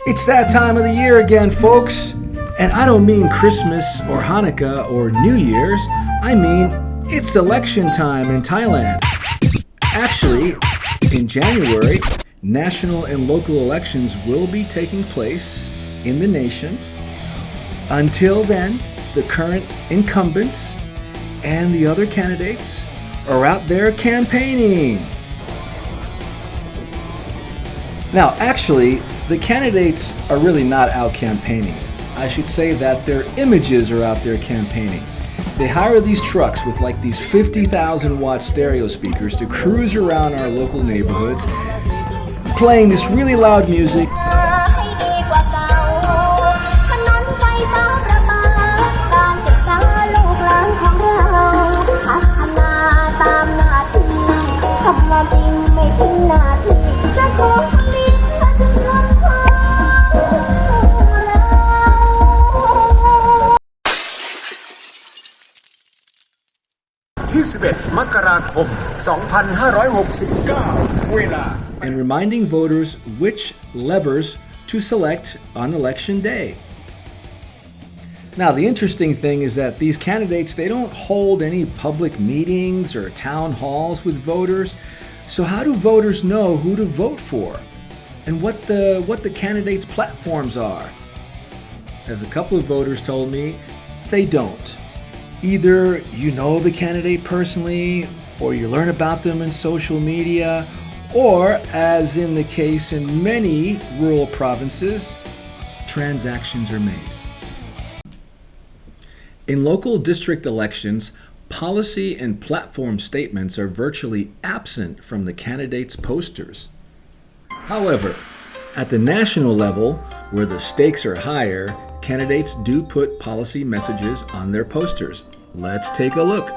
It's that time of the year again, folks. And I don't mean Christmas or Hanukkah or New Year's. I mean, it's election time in Thailand. Actually, in January, national and local elections will be taking place in the nation. Until then, the current incumbents and the other candidates are out there campaigning. Now, actually, the candidates are really not out campaigning. I should say that their images are out there campaigning. They hire these trucks with like these 50,000 watt stereo speakers to cruise around our local neighborhoods, playing this really loud music. And reminding voters which levers to select on election day. Now, the interesting thing is that these candidates, they don't hold any public meetings or town halls with voters. So how do voters know who to vote for and what the candidates' platforms are? As a couple of voters told me, they don't. Either you know the candidate personally, or you learn about them in social media, or, as in the case in many rural provinces, transactions are made. In local district elections, policy and platform statements are virtually absent from the candidates' posters. However, at the national level, where the stakes are higher, candidates do put policy messages on their posters. Let's take a look.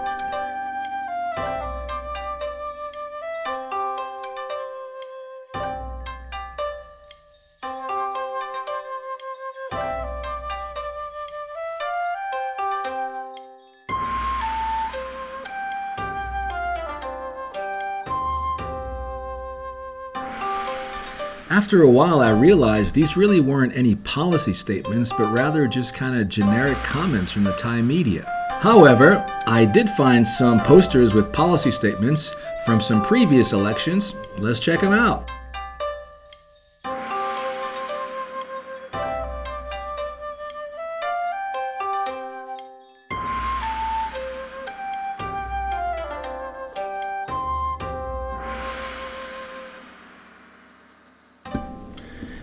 After a while, I realized these really weren't any policy statements, but rather just kind of generic comments from the Thai media. However, I did find some posters with policy statements from some previous elections. Let's check them out.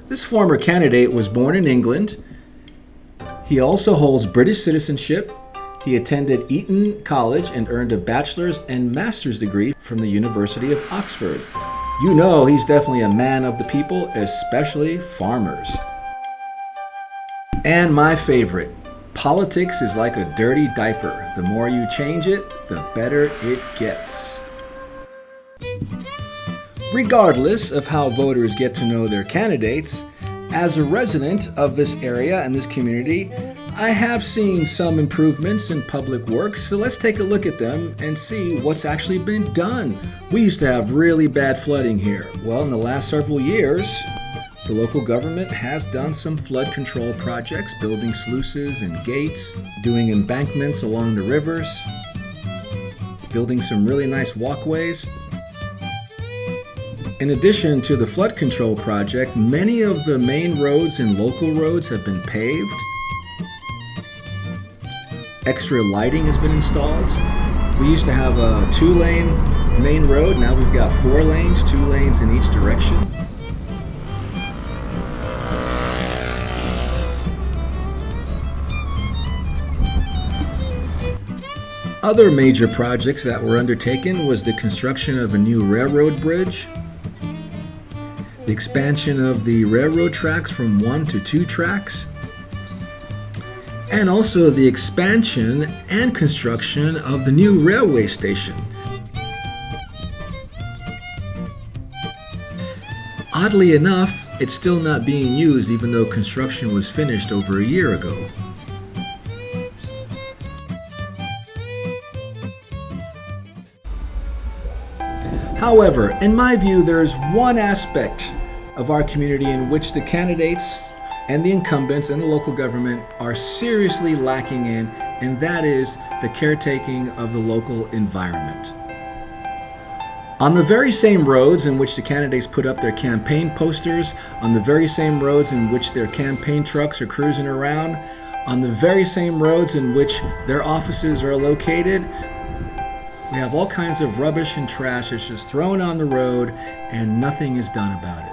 This former candidate was born in England. He also holds British citizenship. He attended Eton College and earned a bachelor's and master's degree from the University of Oxford. You know he's definitely a man of the people, especially farmers. And my favorite, politics is like a dirty diaper. The more you change it, the better it gets. Regardless of how voters get to know their candidates, as a resident of this area and this community, I have seen some improvements in public works, so let's take a look at them and see what's actually been done. We used to have really bad flooding here. Well, in the last several years, the local government has done some flood control projects, building sluices and gates, doing embankments along the rivers, building some really nice walkways. In addition to the flood control project, many of the main roads and local roads have been paved. Extra lighting has been installed. We used to have a 2-lane main road. Now we've got 4 lanes, 2 lanes in each direction. Other major projects that were undertaken was the construction of a new railroad bridge, the expansion of the railroad tracks from 1 to 2 tracks, and also the expansion and construction of the new railway station. Oddly enough, it's still not being used even though construction was finished over a year ago. However, in my view, there is one aspect of our community in which the candidates and the incumbents and the local government are seriously lacking in, and that is the caretaking of the local environment. On the very same roads in which the candidates put up their campaign posters, on the very same roads in which their campaign trucks are cruising around, on the very same roads in which their offices are located, we have all kinds of rubbish and trash that's just thrown on the road and nothing is done about